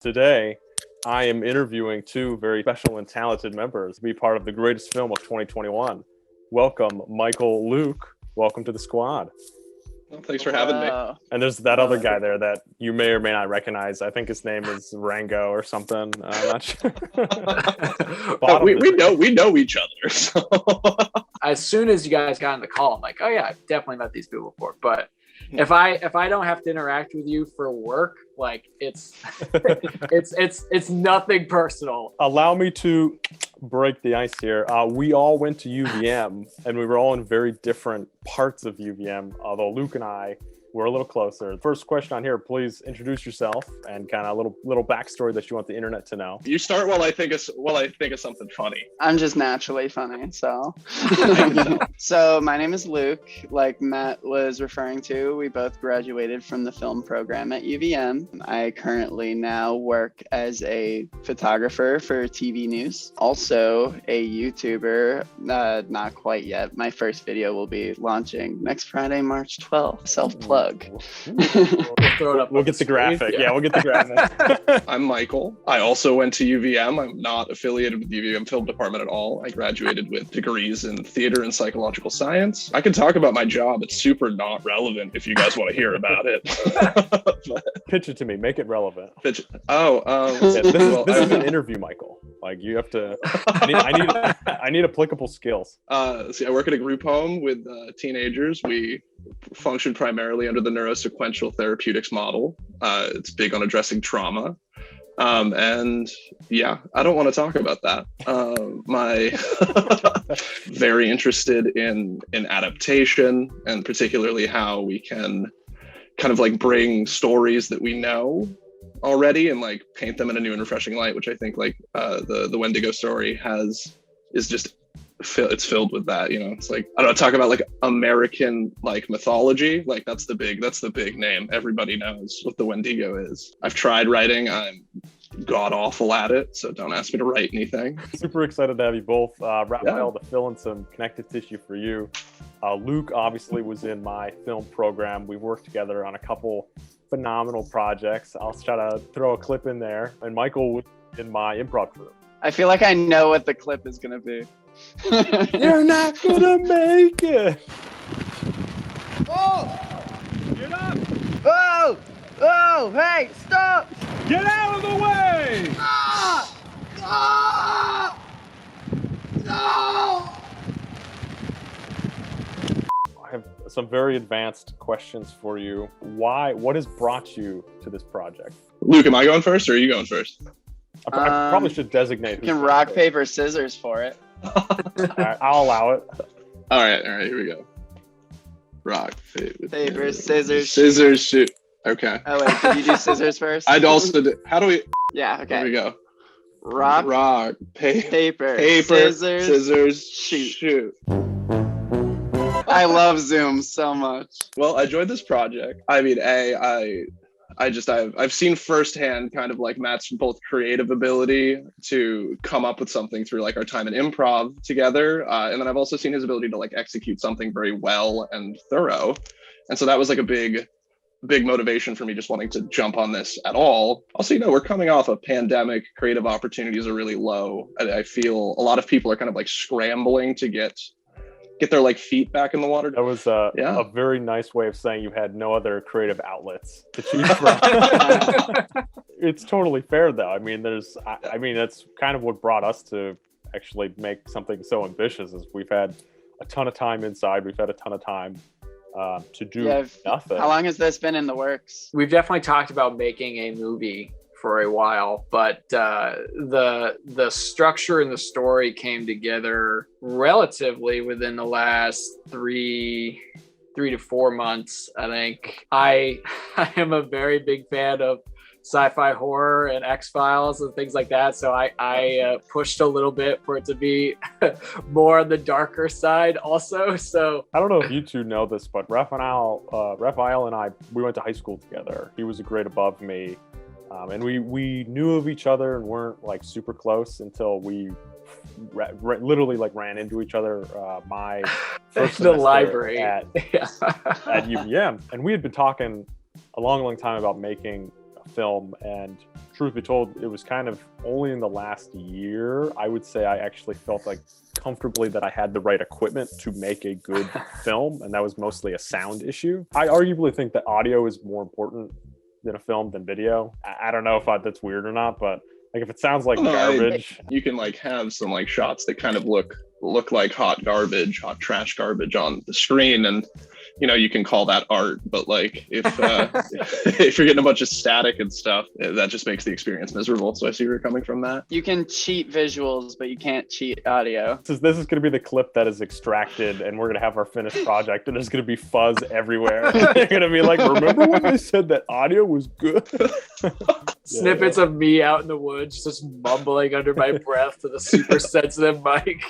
Today, I am interviewing two very special and talented members to be part of the greatest film of 2021. Welcome, Michael, Luke. Welcome to the squad. Well, thanks for having me. And there's that other guy there that you may or may not recognize. I think his name is Rango or something. I'm not sure. we know each other. So. As soon as you guys got on the call, I'm like, oh yeah, I've definitely met these people before. But if I don't have to interact with you for work, like it's nothing personal. Allow me to break the ice here. We all went to UVM, and we were all in very different parts of UVM. Although Luke and I were a little closer. First question on here: please introduce yourself and kind of a little backstory that you want the internet to know. You start while I think of something funny. I'm just naturally funny, so. So my name is Luke. Like Matt was referring to, we both graduated from the film program at UVM. I currently now work as a photographer for TV news. Also a YouTuber, not quite yet. My first video will be launching next Friday, March 12th. Self-plug. We'll get the graphic. Yeah, we'll get the graphic. I'm Michael. I also went to UVM. I'm not affiliated with the UVM film department at all. I graduated with degrees in theater and psychological science. I can talk about my job. It's super not relevant if you guys want to hear about it. Pitch it to me. Make it relevant. This is an interview, Michael. Like you have to. I need applicable skills. See, I work at a group home with teenagers. We function primarily under the neurosequential therapeutics model. It's big on addressing trauma. And yeah, I don't want to talk about that. My very interested in adaptation, and particularly how we can kind of like bring stories that we know already and like paint them in a new and refreshing light, which I think like the Wendigo story it's filled with that, you know. It's like, I don't know, talk about like American like mythology, like that's the big name. Everybody knows what the Wendigo is. I've tried writing, I'm god awful at it, so don't ask me to write anything. Super excited to have you both. Raphael, to fill in some connective tissue for you. Luke obviously was in my film program. We worked together on a couple phenomenal projects. I'll try to throw a clip in there. And Michael was in my improv crew. I feel like I know what the clip is gonna be. You're not gonna make it. Oh! Get up! Oh! Oh! Hey! Stop! Get out of the way! Ah! Ah! No! I have some very advanced questions for you. What has brought you to this project? Luke, am I going first or are you going first? I probably should designate. You can rock, paper, scissors for it. All right, I'll allow it. All right, here we go. Rock, paper, scissors. Scissors, shoot. Okay. Oh wait, did you do scissors first? I'd also do, how do we? Yeah, okay. Here we go. Rock, paper, scissors, shoot. I love Zoom so much. Well, I joined this project. I mean, I've seen firsthand kind of like Matt's both creative ability to come up with something through like our time in improv together. And then I've also seen his ability to like execute something very well and thorough. And so that was like a big motivation for me just wanting to jump on this at all. Also, you know, we're coming off a pandemic. Creative opportunities are really low. I feel a lot of people are kind of like scrambling to get their like feet back in the water. That was a very nice way of saying you had no other creative outlets to choose from. It's totally fair though. I mean, that's kind of what brought us to actually make something so ambitious. Is we've had a ton of time inside. We've had a ton of time to do nothing. How long has this been in the works? We've definitely talked about making a movie for a while, but the structure and the story came together relatively within the last three to 4 months. I think I am a very big fan of sci-fi horror and X-Files and things like that, so I pushed a little bit for it to be more on the darker side also. So I don't know if you two know this, but Raphael and I, we went to high school together. He was a grade above me. And we knew of each other and weren't like super close until we literally like ran into each other my first the library at UVM. And we had been talking a long time about making a film, and truth be told, it was kind of only in the last year, I would say, I actually felt like comfortably that I had the right equipment to make a good film, and that was mostly a sound issue. I arguably think that audio is more important in a film than video. I don't know if that's weird or not, but like if it sounds like garbage, you can like have some like shots that kind of look like hot garbage, hot trash garbage on the screen, and you know, you can call that art. But like if if you're getting a bunch of static and stuff, that just makes the experience miserable. So I see where you're coming from that. You can cheat visuals, but you can't cheat audio. This is going to be the clip that is extracted, and we're going to have our finished project, and there's going to be fuzz everywhere. You're going to be like, remember when they said that audio was good? Snippets of me out in the woods just mumbling under my breath to the super sensitive mic.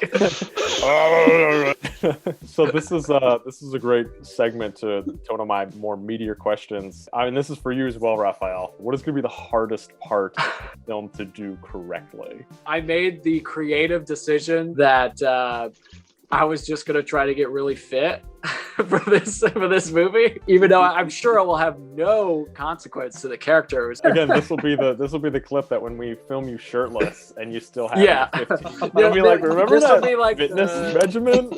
So this is a great segment to one of my more meatier questions. I mean, this is for you as well, Raphael. What is going to be the hardest part of the film to do correctly? I made the creative decision that I was just going to try to get really fit for this movie, even though I'm sure it will have no consequence to the characters. Again, this will be the clip that when we film you shirtless and you still have 15. It'll be like, remember that be like fitness regimen?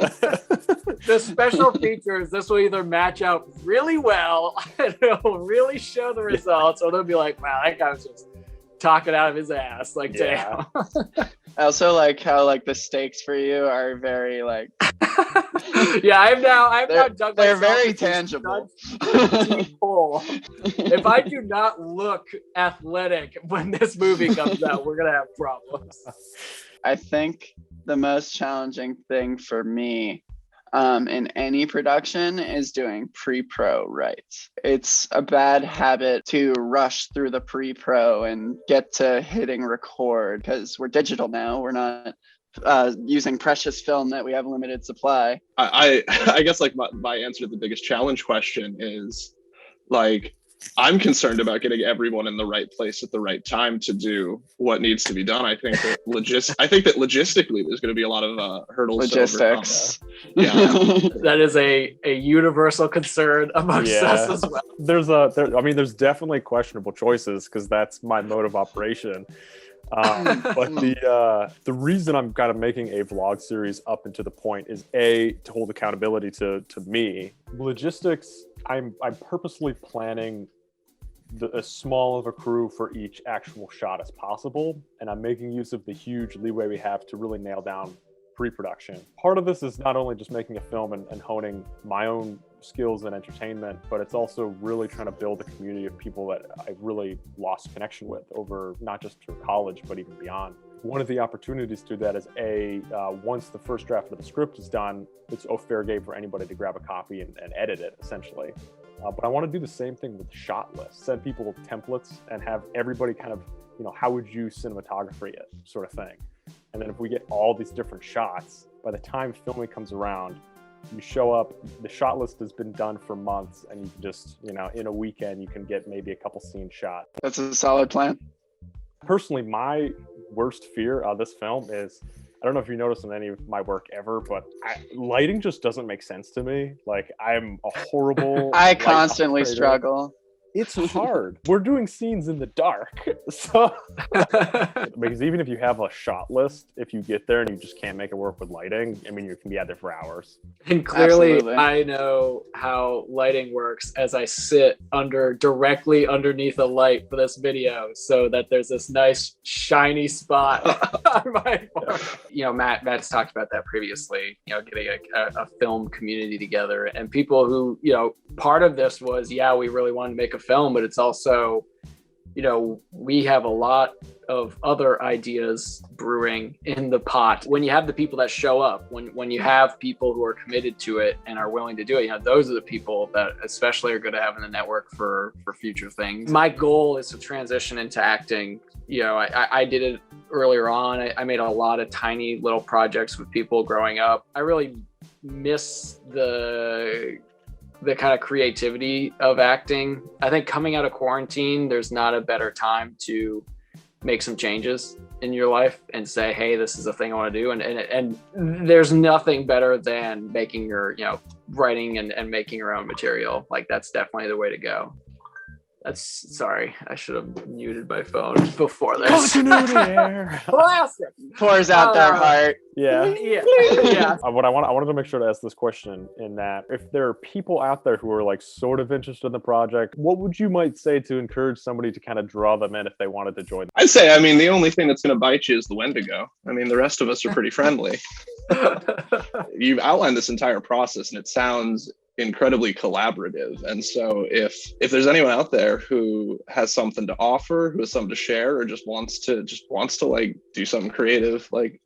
The special features, this will either match out really well and it'll really show the results, or they'll be like, wow, that guy was just talking out of his ass. Like, damn. I also like how like the stakes for you are very like yeah, I've now dug they're very tangible. If I do not look athletic when this movie comes out, we're gonna have problems. I think the most challenging thing for me in any production is doing pre-pro right. It's a bad habit to rush through the pre-pro and get to hitting record because we're digital now. We're not using precious film that we have limited supply. I guess like my answer to the biggest challenge question is like, I'm concerned about getting everyone in the right place at the right time to do what needs to be done. I think that logistically there's going to be a lot of hurdles. Logistics. Yeah, that is a universal concern amongst us as well. There's definitely questionable choices because that's my mode of operation. But the reason I'm kind of making a vlog series up and to the point is to hold accountability to me. Logistics, I'm purposely planning as small of a crew for each actual shot as possible, and I'm making use of the huge leeway we have to really nail down pre-production. Part of this is not only just making a film and honing my own skills and entertainment, but it's also really trying to build a community of people that I've really lost connection with over not just through college, but even beyond. One of the opportunities to do that is once the first draft of the script is done, it's fair game for anybody to grab a copy and edit it, essentially. But I want to do the same thing with shot lists, send people templates and have everybody kind of, how would you cinematography it sort of thing. And then if we get all these different shots, by the time filming comes around, you show up, the shot list has been done for months, and you can just, in a weekend, you can get maybe a couple scenes shot. That's a solid plan. Personally, my worst fear of this film is, I don't know if you noticed in any of my work ever, but lighting just doesn't make sense to me. Like, I'm a horrible I constantly struggle. It's hard. We're doing scenes in the dark. So because even if you have a shot list, if you get there and you just can't make it work with lighting, I mean, you can be out there for hours. And clearly Absolutely. I know how lighting works as I sit directly underneath a light for this video so that there's this nice shiny spot on my phone. Matt's talked about that previously, getting a film community together, and people who, part of this was, we really wanted to make a film, but it's also, we have a lot of other ideas brewing in the pot. When you have the people that show up, when you have people who are committed to it and are willing to do it, those are the people that especially are going to have in the network for future things. My goal is to transition into acting. I did it earlier on. I made a lot of tiny little projects with people growing up. I really miss the kind of creativity of acting. I think coming out of quarantine, there's not a better time to make some changes in your life and say, hey, this is a thing I want to do. And there's nothing better than making your, writing and making your own material. Like, that's definitely the way to go. Sorry, I should have muted my phone before this. Continuity error. Classic. Pours out their heart. Yeah. Yeah. I wanted to make sure to ask this question in that if there are people out there who are like sort of interested in the project, what would you might say to encourage somebody to kind of draw them in if they wanted to join? I'd say, I mean, the only thing that's going to bite you is the Wendigo. I mean, the rest of us are pretty friendly. You've outlined this entire process, and it sounds incredibly collaborative. And so if there's anyone out there who has something to offer, who has something to share, or just wants to like do something creative, like,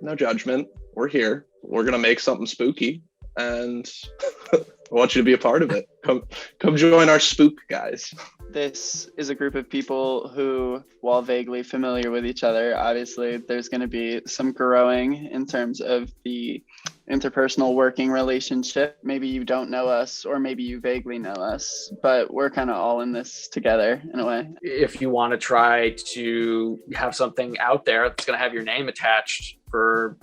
no judgment, we're here, we're gonna make something spooky, and I want you to be a part of it. Come join our spook, guys. This is a group of people who, while vaguely familiar with each other, obviously there's going to be some growing in terms of the interpersonal working relationship. Maybe you don't know us, or maybe you vaguely know us, but we're kind of all in this together in a way. If you want to try to have something out there that's going to have your name attached for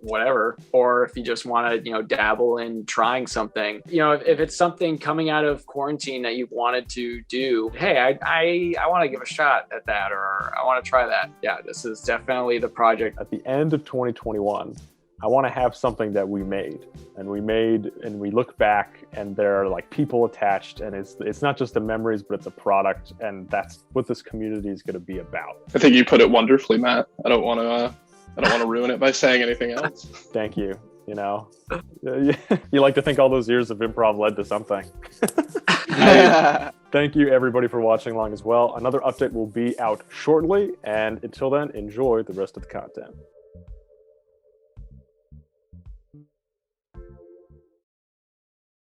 whatever, or if you just want to, dabble in trying something, if it's something coming out of quarantine that you've wanted to do, hey, I want to give a shot at that, or I want to try that. Yeah, this is definitely the project. At the end of 2021, I want to have something that we made and we look back and there are like people attached, and it's not just the memories, but it's a product, and that's what this community is going to be about. I think you put it wonderfully, Matt. I don't want to ruin it by saying anything else. Thank you. You like to think all those years of improv led to something. Thank you everybody for watching along as well. Another update will be out shortly, and until then, enjoy the rest of the content.